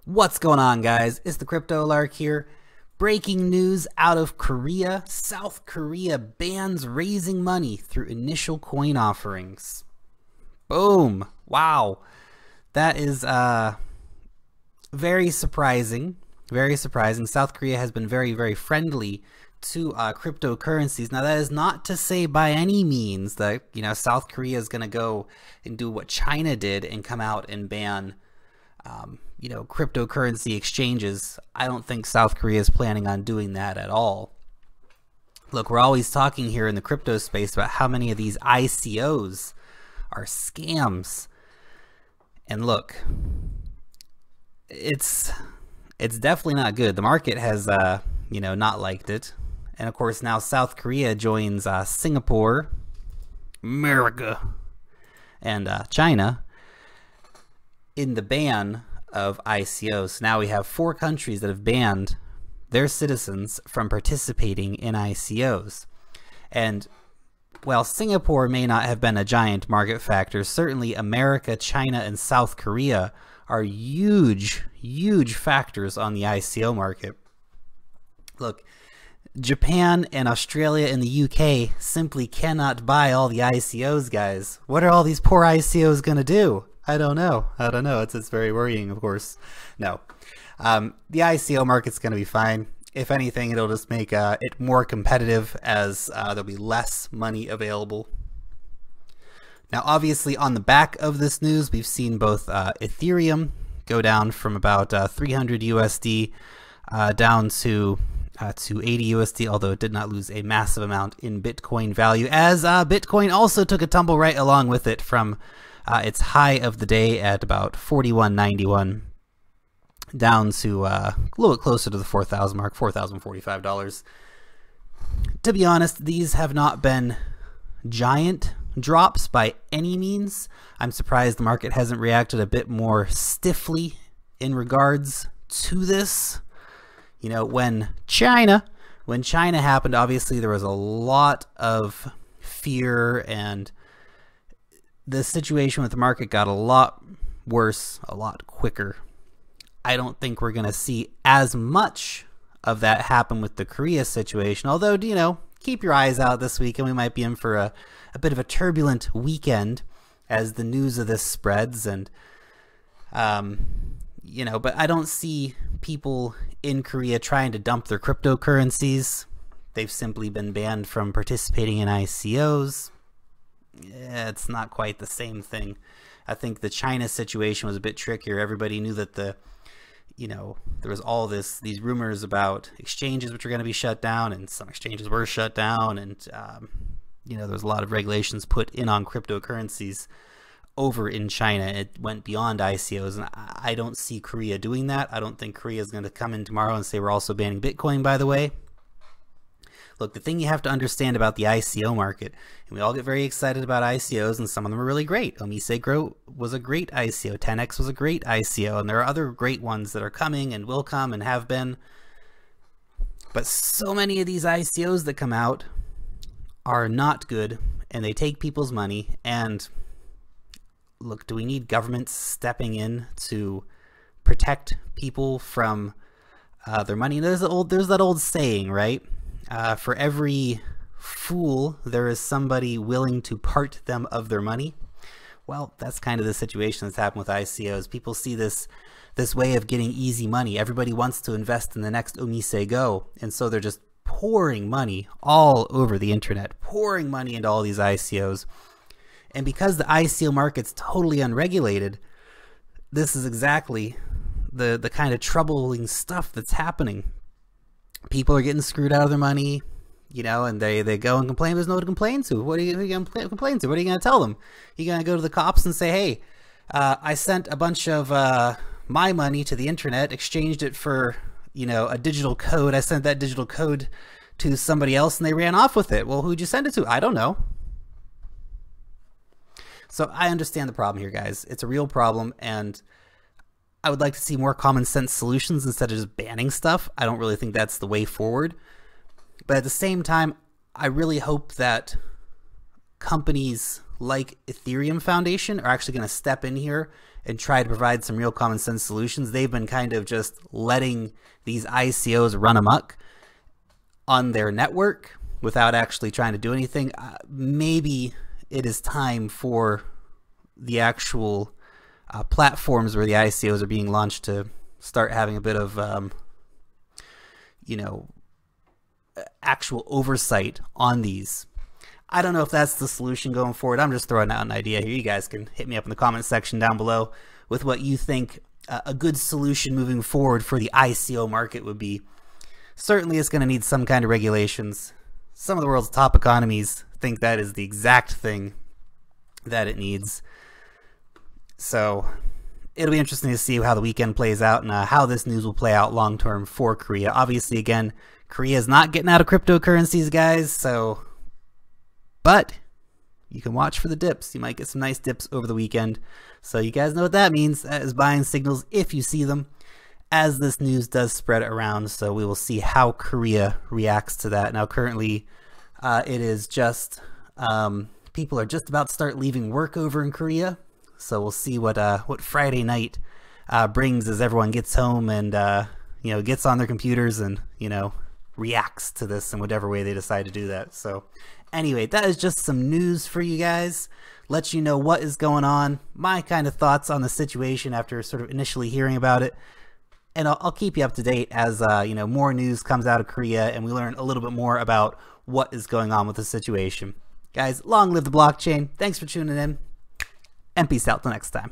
What's going on, guys? It's the Crypto Lark here. Breaking news out of Korea. South Korea bans raising money through initial coin offerings. Boom. Wow. That is very surprising. Very surprising. South Korea has been very friendly to cryptocurrencies. Now, that is not to say by any means that, South Korea is going to go and do what China did and come out and ban cryptocurrency exchanges. I don't think South Korea is planning on doing that at all. Look, we're always talking here in the crypto space about how many of these ICOs are scams. And look, it's definitely not good. The market has, not liked it. And of course, now South Korea joins Singapore, America, and China in the ban of ICOs. Now we have 4 countries that have banned their citizens from participating in ICOs. And while Singapore may not have been a giant market factor, certainly America, China, and South Korea are huge factors on the ICO market. Look, Japan and Australia and the UK simply cannot buy all the ICOs, guys. What are all these poor ICOs going to do? I don't know. It's very worrying, of course. No. The ICO market's going to be fine. If anything, it'll just make it more competitive as there'll be less money available. Now, obviously, on the back of this news, we've seen both Ethereum go down from about 300 USD down to 80 USD, although it did not lose a massive amount in Bitcoin value, as Bitcoin also took a tumble right along with it from its high of the day at about 41.91 down to a little bit closer to the 4,000 mark, $4,045. To be honest, these have not been giant drops by any means. I'm surprised the market hasn't reacted a bit more stiffly in regards to this. When China happened, obviously there was a lot of fear, and the situation with the market got a lot worse a lot quicker. I don't think we're going to see as much of that happen with the Korea situation, although, keep your eyes out this week, and we might be in for a bit of a turbulent weekend as the news of this spreads. And but I don't see people in Korea trying to dump their cryptocurrencies. They've simply been banned from participating in ICOs. It's not quite the same thing. I think the China situation was a bit trickier. Everybody knew that there was all these rumors about exchanges which are going to be shut down, and some exchanges were shut down, and there was a lot of regulations put in on cryptocurrencies over in China. It went beyond ICOs, and I don't see Korea doing that. I don't think Korea is going to come in tomorrow and say we're also banning Bitcoin, by the way. Look, the thing you have to understand about the ICO market, and we all get very excited about ICOs, and some of them are really great. OMG was a great ICO. 10x was a great ICO, and there are other great ones that are coming and will come and have been. But so many of these ICOs that come out are not good, and they take people's money. And look, do we need governments stepping in to protect people from their money? There's that old saying, right? For every fool, there is somebody willing to part them of their money. Well, that's kind of the situation that's happened with ICOs. People see this way of getting easy money. Everybody wants to invest in the next OMG, and so they're just pouring money all over the internet, pouring money into all these ICOs. And because the ICO market's totally unregulated, this is exactly the kind of troubling stuff that's happening. People are getting screwed out of their money, and they go and complain. There's no one to complain to. What are you going to complain to? What are you going to tell them? You're going to go to the cops and say, hey, I sent a bunch of my money to the internet, exchanged it for, a digital code. I sent that digital code to somebody else and they ran off with it. Well, who'd you send it to? I don't know. So I understand the problem here, guys. It's a real problem, and I would like to see more common sense solutions instead of just banning stuff. I don't really think that's the way forward. But at the same time, I really hope that companies like Ethereum Foundation are actually going to step in here and try to provide some real common sense solutions. They've been kind of just letting these ICOs run amok on their network without actually trying to do anything. Maybe it is time for the actual platforms where the ICOs are being launched to start having a bit of, you know, actual oversight on these. I don't know if that's the solution going forward. I'm just throwing out an idea here. You guys can hit me up in the comment section down below with what you think a good solution moving forward for the ICO market would be. Certainly it's going to need some kind of regulations. Some of the world's top economies think that is the exact thing that it needs. So it'll be interesting to see how the weekend plays out and how this news will play out long term for Korea. Obviously, again, Korea is not getting out of cryptocurrencies, guys, so but you can watch for the dips. You might get some nice dips over the weekend. So you guys know what that means. That is buying signals if you see them as this news does spread around. So we will see how Korea reacts to that. Now currently it is just people are just about to start leaving work over in Korea. So we'll see what Friday night brings as everyone gets home and you know, gets on their computers and, you know, reacts to this in whatever way they decide to do that. So anyway, that is just some news for you guys. Let you know what is going on, my kind of thoughts on the situation after sort of initially hearing about it. And I'll keep you up to date as you know, more news comes out of Korea and we learn a little bit more about what is going on with the situation. Guys, long live the blockchain. Thanks for tuning in, and peace out till next time.